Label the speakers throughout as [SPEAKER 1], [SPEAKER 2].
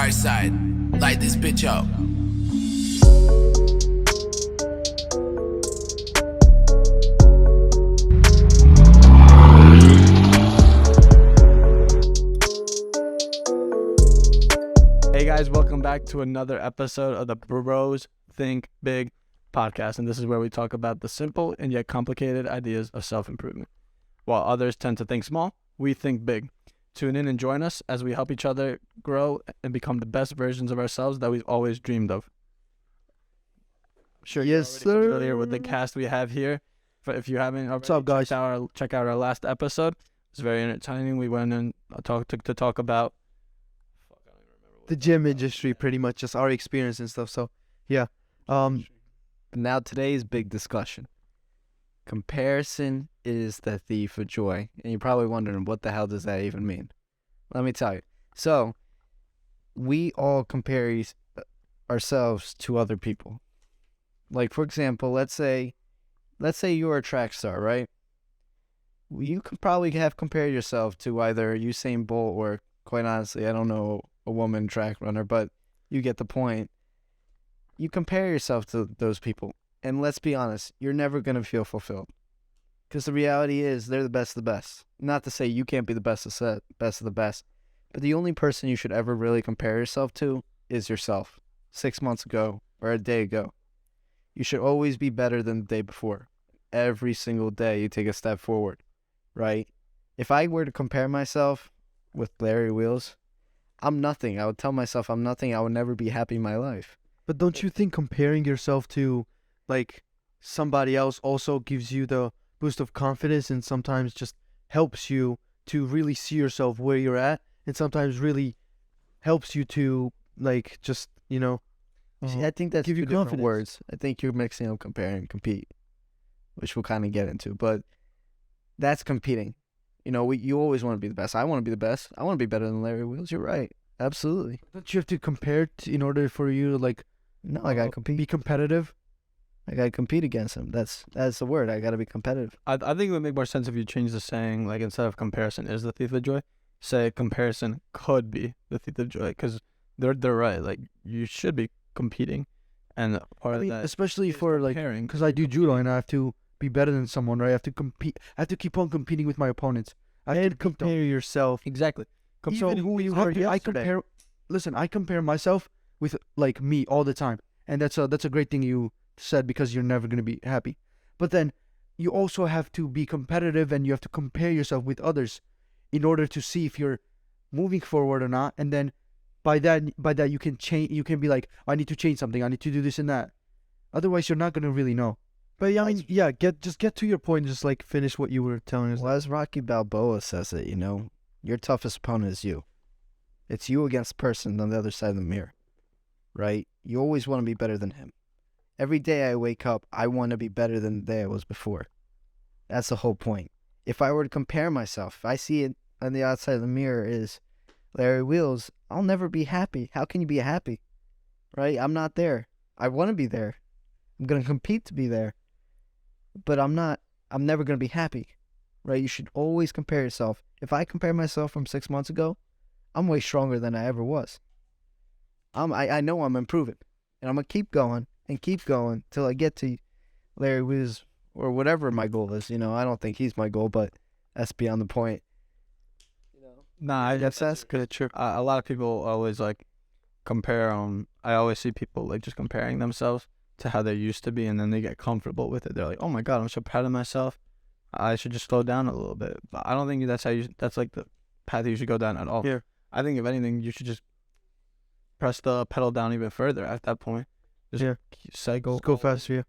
[SPEAKER 1] dark side. Light this bitch up.
[SPEAKER 2] Hey guys, welcome back to another episode of the Bros Think Big Podcast, and this is where we talk about the simple and yet complicated ideas of self-improvement. While others tend to think small, we think big. Tune in and join us as we help each other grow and become the best versions of ourselves that we've always dreamed of. Sure,
[SPEAKER 3] yes, sir.
[SPEAKER 2] Familiar with the cast we have here. But if you haven't already,
[SPEAKER 3] What's up, guys?
[SPEAKER 2] check out our last episode. It's very entertaining. We went in to talk about
[SPEAKER 3] The gym industry, pretty much just our experience and stuff. So, yeah.
[SPEAKER 4] Now today's big discussion. Comparison is the thief of joy. And you're probably wondering, what the hell does that even mean? Let me tell you. So, we all compare ourselves to other people. Like, for example, let's say you're a track star, right? You could probably have compared yourself to either Usain Bolt or, quite honestly, I don't know, a woman track runner, but you get the point. You compare yourself to those people, and let's be honest, you're never going to feel fulfilled. Because the reality is, they're the best of the best. Not to say you can't be the best of the best, but the only person you should ever really compare yourself to is yourself. 6 months ago, or a day ago. You should always be better than the day before. Every single day, you take a step forward, right? If I were to compare myself with Larry Wheels, I'm nothing. I would tell myself I'm nothing. I would never be happy in my life.
[SPEAKER 3] But don't you think comparing yourself to, like, somebody else also gives you the boost of confidence and sometimes just helps you to really see yourself where you're at, and sometimes really helps you to, like, just,
[SPEAKER 4] See, I think that's
[SPEAKER 3] give you
[SPEAKER 4] two different
[SPEAKER 3] confidence.
[SPEAKER 4] words. I think you're mixing up compare and compete, which we'll kind of get into. But that's competing. You always want to be the best. I want to be the best. I want to be better than Larry Wheels. You're right. Absolutely.
[SPEAKER 3] Don't you have to compare in order for you to, like,
[SPEAKER 4] No, I got to compete.
[SPEAKER 3] be competitive?
[SPEAKER 4] I got to compete against him. That's the word. I got to be competitive.
[SPEAKER 2] I think it would make more sense if you change the saying, like, instead of comparison is the thief of joy, say comparison could be the thief of joy, because they're right. Like, you should be competing, and part of that,
[SPEAKER 3] especially for, like,
[SPEAKER 2] comparing.
[SPEAKER 3] because I do judo and I have to be better than someone, right? I have to compete. I have to keep on competing with my opponents. I have to compare yourself.
[SPEAKER 2] Exactly.
[SPEAKER 3] Even who you are yesterday. I compare myself with, like, me all the time, and that's a great thing you said, because you're never gonna be happy. But then you also have to be competitive, and you have to compare yourself with others in order to see if you're moving forward or not. And then by that you can change. You can be like, I need to change something. I need to do this and that. Otherwise, you're not gonna really know. But I mean, yeah, get to your point. Just, like, finish what you were telling us.
[SPEAKER 4] Well, as Rocky Balboa says it, your toughest opponent is you. It's you against the person on the other side of the mirror, right? You always want to be better than him. Every day I wake up, I want to be better than the day I was before. That's the whole point. If I were to compare myself, if I see it on the outside of the mirror is Larry Wheels, I'll never be happy. How can you be happy, right? I'm not there. I want to be there. I'm going to compete to be there. But I'm never going to be happy, right? You should always compare yourself. If I compare myself from 6 months ago, I'm way stronger than I ever was. I know I'm improving, and I'm going to keep going till I get to Larry Wheels or whatever my goal is. I don't think he's my goal, but that's beyond the point.
[SPEAKER 2] Nah, that's good. True. A lot of people always, like, compare. I always see people, like, just comparing themselves to how they used to be, and then they get comfortable with it. They're like, oh my god, I'm so proud of myself, I should just slow down a little bit. But I don't think that's like the path you should go down at all.
[SPEAKER 3] Yeah.
[SPEAKER 2] I think if anything, you should just press the pedal down even further at that point. Just cycle.
[SPEAKER 3] Just go faster, yeah.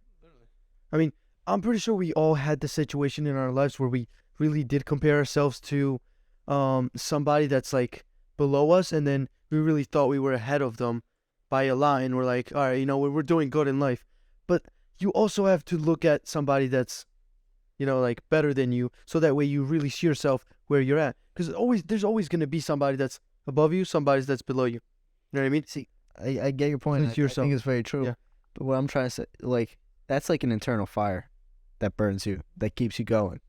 [SPEAKER 3] I mean, I'm pretty sure we all had the situation in our lives where we really did compare ourselves to somebody that's, like, below us, and then we really thought we were ahead of them by a lot, and we're like, all right, we're doing good in life. But you also have to look at somebody that's, like, better than you, so that way you really see yourself where you're at. Because there's always going to be somebody that's above you, somebody that's below you. You know what I mean?
[SPEAKER 4] See, I get your point. I think it's very true.
[SPEAKER 3] Yeah.
[SPEAKER 4] But what I'm trying to say, like, that's like an internal fire that burns you, that keeps you going.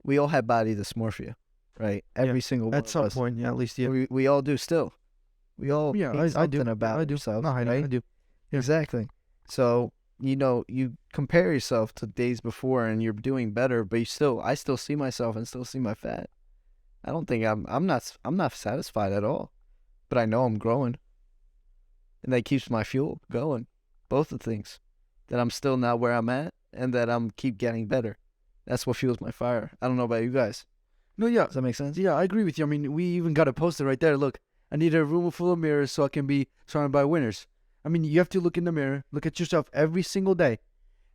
[SPEAKER 4] We all have body dysmorphia, right? Every single one
[SPEAKER 3] At some
[SPEAKER 4] of us.
[SPEAKER 3] point, yeah, at least, yeah.
[SPEAKER 4] We all do still. We all
[SPEAKER 3] Yeah,
[SPEAKER 4] hate
[SPEAKER 3] I
[SPEAKER 4] something
[SPEAKER 3] do.
[SPEAKER 4] about
[SPEAKER 3] I do.
[SPEAKER 4] ourselves,
[SPEAKER 3] No, I
[SPEAKER 4] right?
[SPEAKER 3] do. Yeah.
[SPEAKER 4] Exactly. So, you compare yourself to days before and you're doing better, but I still see myself and still see my fat. I don't think I'm not satisfied at all, but I know I'm growing. And that keeps my fuel going. Both the things. That I'm still not where I'm at and that I'm keep getting better. That's what fuels my fire. I don't know about you guys.
[SPEAKER 3] No, yeah.
[SPEAKER 4] Does that make sense?
[SPEAKER 3] Yeah, I agree with you. I mean, we even got a poster right there. Look, I need a room full of mirrors so I can be surrounded by winners. I mean, you have to look in the mirror, look at yourself every single day,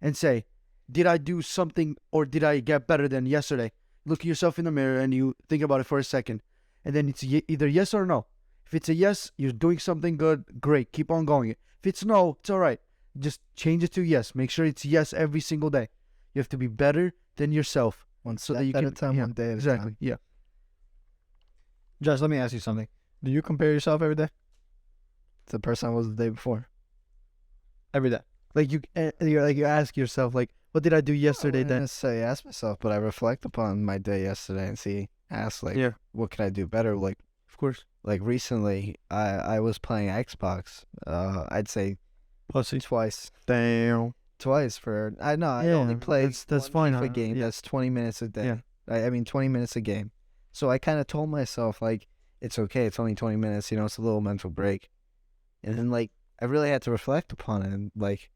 [SPEAKER 3] and say, did I do something or did I get better than yesterday? Look at yourself in the mirror and you think about it for a second. And then it's either yes or no. If it's a yes, you're doing something good, great, keep on going. If it's no, it's all right. Just change it to yes. Make sure it's yes every single day. You have to be better than yourself.
[SPEAKER 4] One
[SPEAKER 3] So
[SPEAKER 4] step
[SPEAKER 3] that you
[SPEAKER 4] at
[SPEAKER 3] can,
[SPEAKER 4] a time,
[SPEAKER 3] yeah,
[SPEAKER 4] one day at a
[SPEAKER 3] exactly,
[SPEAKER 4] time.
[SPEAKER 3] yeah.
[SPEAKER 2] Josh, let me ask you something. Do you compare yourself every day?
[SPEAKER 4] It's the person I was the day before.
[SPEAKER 2] Every day.
[SPEAKER 3] Like you ask yourself, like, what did I do yesterday
[SPEAKER 4] I wouldn't
[SPEAKER 3] then?
[SPEAKER 4] necessarily ask myself, but I reflect upon my day yesterday and ask like,
[SPEAKER 3] Yeah.
[SPEAKER 4] what can I do better? Like
[SPEAKER 3] Of course.
[SPEAKER 4] recently, I was playing Xbox. I'd say
[SPEAKER 2] Pussy.
[SPEAKER 4] twice
[SPEAKER 2] Damn.
[SPEAKER 4] for I
[SPEAKER 3] Yeah,
[SPEAKER 4] only play
[SPEAKER 3] that's
[SPEAKER 4] one
[SPEAKER 3] fine,
[SPEAKER 4] FIFA
[SPEAKER 3] huh?
[SPEAKER 4] game.
[SPEAKER 3] Yeah.
[SPEAKER 4] That's 20 minutes a day.
[SPEAKER 3] Yeah.
[SPEAKER 4] I mean 20 minutes a game. So I kind of told myself like it's okay. It's only 20 minutes. It's a little mental break. And then like I really had to reflect upon it. And like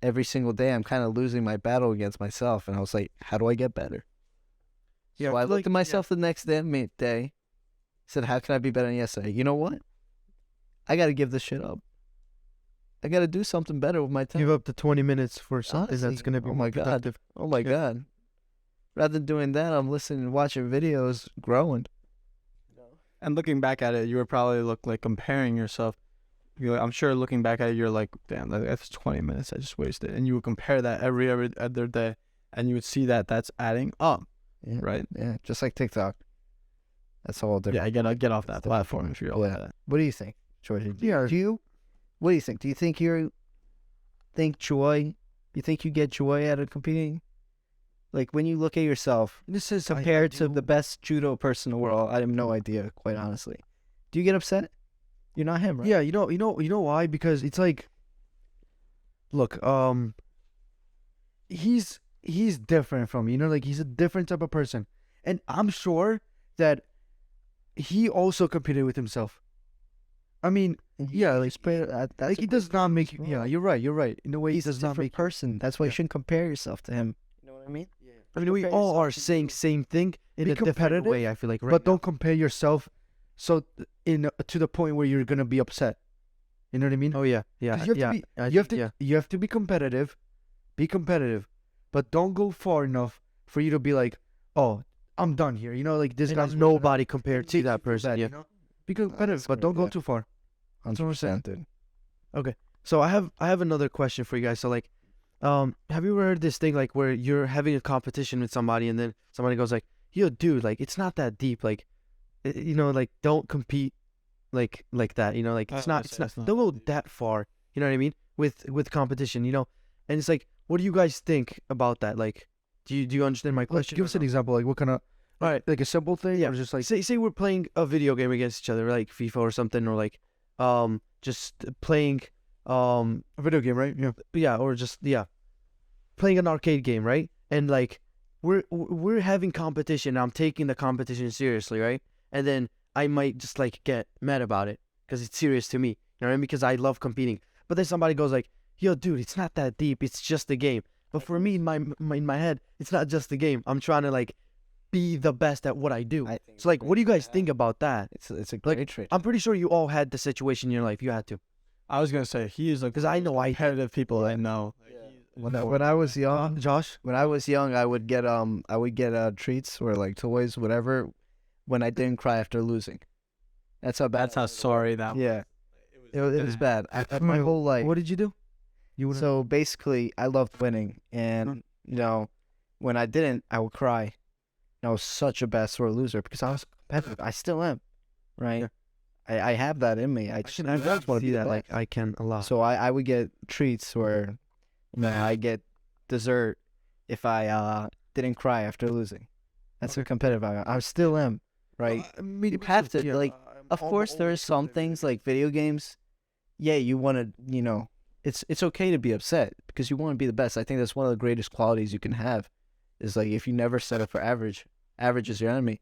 [SPEAKER 4] every single day, I'm kind of losing my battle against myself. And I was like, how do I get better?
[SPEAKER 3] Yeah,
[SPEAKER 4] So I
[SPEAKER 3] feel
[SPEAKER 4] looked
[SPEAKER 3] like-
[SPEAKER 4] at myself the next day, said, how can I be better than yesterday? You know what? I got to give this shit up. I got to do something better with my time.
[SPEAKER 3] Give up the 20 minutes for something
[SPEAKER 4] Honestly,
[SPEAKER 3] that's going to be
[SPEAKER 4] oh
[SPEAKER 3] more
[SPEAKER 4] my God.
[SPEAKER 3] productive.
[SPEAKER 4] Oh my God. Rather than doing that, I'm listening and watching videos, growing.
[SPEAKER 2] And looking back at it, you would probably look like comparing yourself. I'm sure looking back at it, you're like, damn, that's 20 minutes I just wasted. And you would compare that every other day, and you would see that that's adding up,
[SPEAKER 4] Yeah.
[SPEAKER 2] right?
[SPEAKER 4] Yeah, just like TikTok. That's all different.
[SPEAKER 2] Yeah, I get off that platform if you're all
[SPEAKER 4] Yeah.
[SPEAKER 2] that.
[SPEAKER 4] What do you think, Jordan?
[SPEAKER 3] Yeah.
[SPEAKER 4] What do you think? Do you think you get joy out of competing? Like when you look at yourself
[SPEAKER 3] This is
[SPEAKER 4] compared to the best judo person in the world, I have no idea, quite honestly. Do you get upset? You're not him, right?
[SPEAKER 3] Yeah, you know why? Because it's like, look, he's different from me. Like he's a different type of person, and I'm sure that he also competed with himself. I mean, yeah, like he does not make you. Yeah, you're right. In a way,
[SPEAKER 4] He's
[SPEAKER 3] he
[SPEAKER 4] a
[SPEAKER 3] does not
[SPEAKER 4] different
[SPEAKER 3] make.
[SPEAKER 4] person. That's why you
[SPEAKER 3] Yeah.
[SPEAKER 4] shouldn't compare yourself to him. You know what I mean?
[SPEAKER 3] I mean, we
[SPEAKER 4] compare
[SPEAKER 3] all are
[SPEAKER 4] yourself to
[SPEAKER 3] saying same thing in Be a different
[SPEAKER 4] competitive,
[SPEAKER 3] way. I feel like,
[SPEAKER 4] right
[SPEAKER 3] but
[SPEAKER 4] now.
[SPEAKER 3] don't compare yourself to the point where you're gonna be upset. You know what I mean?
[SPEAKER 2] Oh, yeah. Yeah.
[SPEAKER 3] 'Cause you have to be competitive, but don't go far enough for you to be like, oh, I'm done here. Like this
[SPEAKER 2] And
[SPEAKER 3] guy's
[SPEAKER 2] I'm
[SPEAKER 3] nobody compared to
[SPEAKER 2] makes you
[SPEAKER 3] that
[SPEAKER 2] feel
[SPEAKER 3] person.
[SPEAKER 2] bad,
[SPEAKER 3] Yeah,
[SPEAKER 2] you know?
[SPEAKER 3] be competitive,
[SPEAKER 4] that's
[SPEAKER 3] but don't go
[SPEAKER 4] great,
[SPEAKER 3] too far.
[SPEAKER 4] 100%, dude.
[SPEAKER 3] So I have another question for you guys. So like, have you ever heard this thing like where you're having a competition with somebody and then somebody goes like, yo, dude, like it's not that deep. Like, like don't compete like that. Like it's not don't go that far. You know what I mean? With competition, and it's like, what do you guys think about that? Like, do you understand my question? Give us an example. Like, what kind of, all right, like a simple thing,
[SPEAKER 2] Yeah.
[SPEAKER 3] or just like, say we're playing a video game against each other, like FIFA or something, or like, just playing, a video game, right? Yeah, or just playing an arcade game, right? And like, we're having competition. I'm taking the competition seriously, right? And then I might just like get mad about it because it's serious to me, you know what I mean? Because I love competing. But then somebody goes like, yo, dude, it's not that deep. It's just a game. But for me, in my head, it's not just a game. I'm trying to like be the best at what I do. So like, what do you guys think about that?
[SPEAKER 4] It's a
[SPEAKER 3] Like,
[SPEAKER 4] great trait.
[SPEAKER 3] I'm pretty sure you all had the situation in your life. You had to.
[SPEAKER 2] I was going to say, he is like,
[SPEAKER 3] Because I know I
[SPEAKER 2] competitive people I know.
[SPEAKER 4] When I was young,
[SPEAKER 3] Josh?
[SPEAKER 4] I would get treats or like toys, whatever, when I didn't cry after losing. That's how bad.
[SPEAKER 2] That's how sorry that was.
[SPEAKER 4] Yeah, it was bad. My whole life.
[SPEAKER 3] What did you do?
[SPEAKER 4] So basically, I loved winning, and when I didn't, I would cry. And I was such a bad sore loser because I was competitive. I still am, right?
[SPEAKER 3] Yeah.
[SPEAKER 4] I have that in me. I just want to
[SPEAKER 3] see
[SPEAKER 4] be
[SPEAKER 3] that.
[SPEAKER 4] the
[SPEAKER 3] Like,
[SPEAKER 4] best.
[SPEAKER 3] I can a lot.
[SPEAKER 4] So I would get treats or I get dessert if I didn't cry after losing. That's how competitive I am. I still am, right?
[SPEAKER 3] Me
[SPEAKER 4] You have to, like, Of course, there are some things like video games. Yeah, you want to, it's okay to be upset because you want to be the best. I think that's one of the greatest qualities you can have. Is like if you never settle for average is your enemy.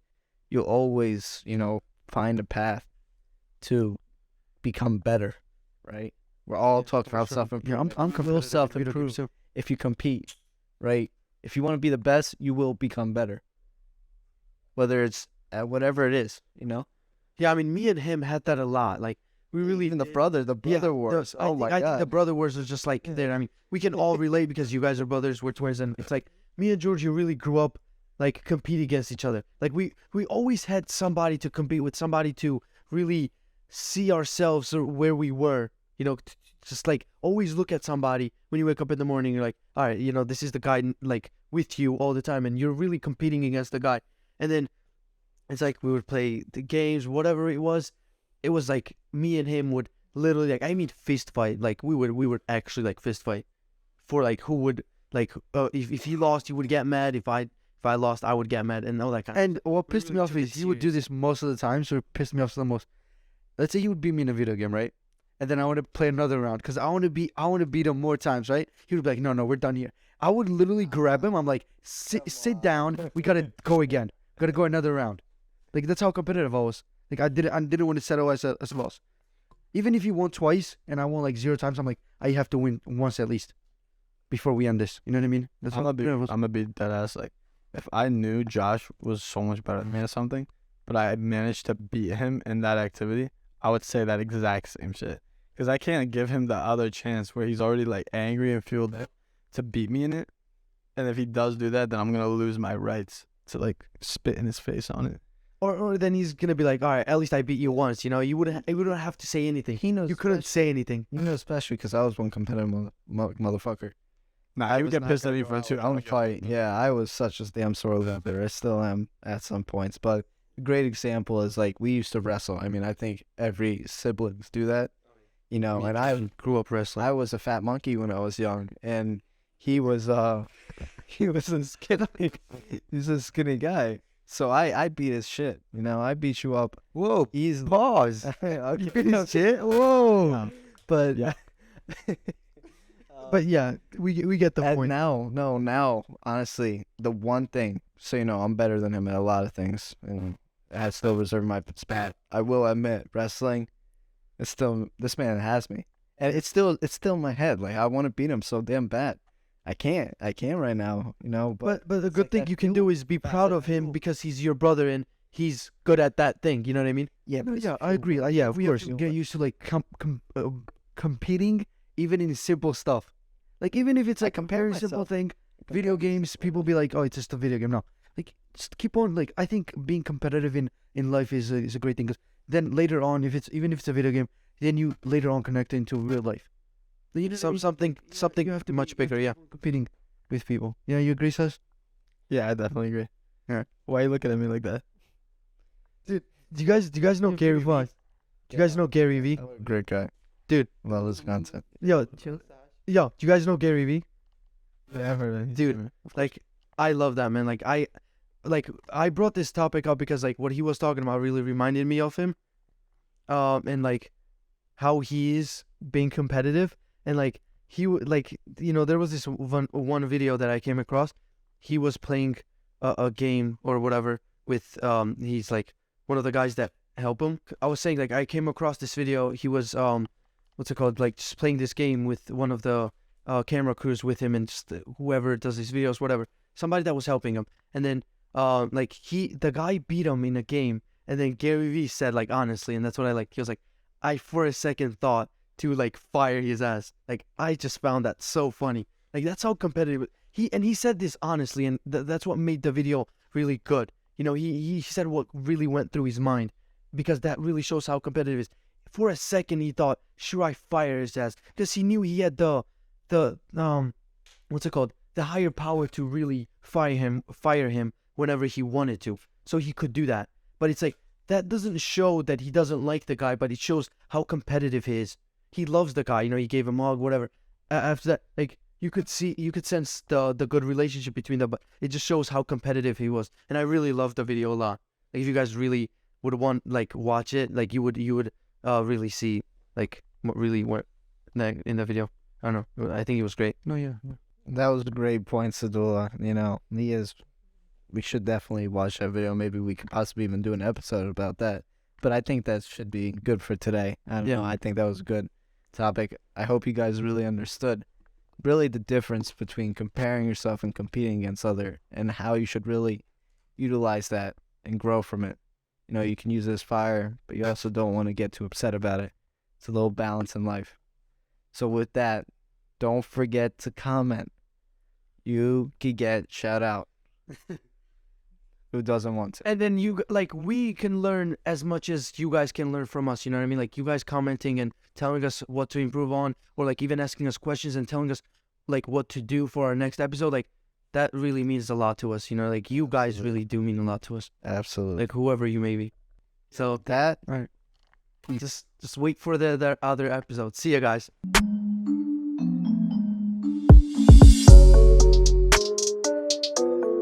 [SPEAKER 4] You'll always, find a path to become better, right? We're all talking about self-improvement.
[SPEAKER 3] I'm
[SPEAKER 4] You will self-improve if you compete, right? If you want to be the best, you will become better. Whether it's at whatever it is,
[SPEAKER 3] Yeah, I mean, me and him had that a lot. Like, we really
[SPEAKER 4] Even the brother wars.
[SPEAKER 3] I think
[SPEAKER 4] God.
[SPEAKER 3] the brother wars are just like there. I mean, we can all relate because you guys are brothers, we're twins, and it's like me and Georgie really grew up like compete against each other. Like we always had somebody to compete with, somebody to really see ourselves where we were. Just like always look at somebody when you wake up in the morning. You're like, all right, this is the guy like with you all the time, and you're really competing against the guy. And then it's like we would play the games, whatever it was. It was like me and him would literally fist fight. Like we would actually like fist fight for like who would like if he lost, he would get mad. If I lost, I would get mad, and all that kind of. And what pissed me off is he would do this most of the time. So it pissed me off the most. Let's say he would beat me in a video game, right? And then I want to play another round because I want to beat him more times, right? He would be like, no, we're done here. I would literally grab him. I'm like, sit down. We gotta go again. Gotta go another round. Like that's how competitive I was. Like I didn't want to settle as a boss. Even if you won twice and I won like 0 times, I'm like, I have to win once at least before we end this. You know what I mean? That's
[SPEAKER 2] I'm gonna be dead ass. Like, if I knew Josh was so much better than me at something, but I managed to beat him in that activity, I would say that exact same shit. Because I can't give him the other chance where he's already like angry and fueled up to beat me in it. And if he does do that, then I'm gonna lose my rights to like spit in his face on it.
[SPEAKER 3] Or then he's gonna be like, all right, at least I beat you once. You wouldn't have to say anything.
[SPEAKER 4] He knows
[SPEAKER 3] you couldn't say anything.
[SPEAKER 4] Especially because I was one competitive motherfucker.
[SPEAKER 2] Nah, I would get pissed at me for it too.
[SPEAKER 4] I don't fight. Yeah, I was such a damn sore loser. I still am at some points. But a great example is like we used to wrestle. I mean, I think every siblings do that. And I
[SPEAKER 3] grew up wrestling.
[SPEAKER 4] I was a fat monkey when I was young, and he was a skinny guy. So I beat his shit. I beat you up.
[SPEAKER 3] Whoa,
[SPEAKER 4] Easily.
[SPEAKER 3] pause. You beat his shit. Whoa. But
[SPEAKER 2] Yeah.
[SPEAKER 3] But yeah, we get the point.
[SPEAKER 4] Now, honestly, the one thing, so I'm better than him at a lot of things, and I still reserve my spot. I will admit, wrestling, this man has me, and it's still in my head. Like I want to beat him so damn bad. I can't right now,
[SPEAKER 3] But the good thing you can do is be proud of him because he's your brother and he's good at that thing. You know what I mean?
[SPEAKER 4] Yeah,
[SPEAKER 3] No, yeah, I agree. Yeah, of course. Get used to like competing even in simple stuff. Like even if it's like a very simple thing, video games, people be like, oh, it's just a video game. No, like just keep on. Like I think being competitive in life is a great thing because then later on, if it's a video game, then you later on connect into real life. Something you have to much bigger. Yeah, competing with people. Yeah, you agree, Sas?
[SPEAKER 2] Yeah, I definitely agree.
[SPEAKER 3] Yeah.
[SPEAKER 2] Why are you looking at me like that?
[SPEAKER 3] Dude, do you guys know Gary Vee? Do you guys know Gary Vee?
[SPEAKER 4] Great guy,
[SPEAKER 3] Dude.
[SPEAKER 4] Love his content.
[SPEAKER 3] Yo, do you guys know Gary Vee?
[SPEAKER 2] Yeah, I've heard of it.
[SPEAKER 3] Dude, like I love that man. Like I brought this topic up because like what he was talking about really reminded me of him. And like how he is being competitive. And like he there was this one video that I came across. He was playing a game or whatever with he's like one of the guys that help him. I was saying like I came across this video. He was what's it called, like just playing this game with one of the camera crews with him and just whoever does these videos, whatever, somebody that was helping him. And then the guy beat him in a game. And then Gary Vee said like honestly, and that's what I like. He was like, I for a second thought to like fire his ass. Like I just found that so funny. Like that's how competitive he said this honestly, and that's what made the video really good. He said what really went through his mind because that really shows how competitive he is. For a second he thought, should I fire his ass? Because he knew he had the what's it called? The higher power to really fire him whenever he wanted to. So he could do that. But it's like that doesn't show that he doesn't like the guy, but it shows how competitive he is. He loves the guy, he gave him a hug, whatever. After that, like you could sense the good relationship between them, but it just shows how competitive he was. And I really loved the video a lot. Like if you guys really would want like watch it, like you would really see like what really went in the video. I don't know. I think it was great.
[SPEAKER 2] No, yeah.
[SPEAKER 4] That was a great point, Sadula. You know, we should definitely watch that video. Maybe we could possibly even do an episode about that. But I think that should be good for today. I don't know. I think that was a good topic. I hope you guys really understood really the difference between comparing yourself and competing against other, and how you should really utilize that and grow from it. You know, you can use it as fire, but you also don't want to get too upset about it. It's a little balance in life. So with that, don't forget to comment. You could get shout out. Who doesn't want to?
[SPEAKER 3] And then we can learn as much as you guys can learn from us. You know what I mean? Like you guys commenting and telling us what to improve on, or like even asking us questions and telling us like what to do for our next episode. Like that really means a lot to us. You know, like you guys really do mean a lot to us.
[SPEAKER 4] Absolutely.
[SPEAKER 3] Like whoever you may be. So
[SPEAKER 4] That,
[SPEAKER 3] all right. Just wait for the other episode. See ya, guys.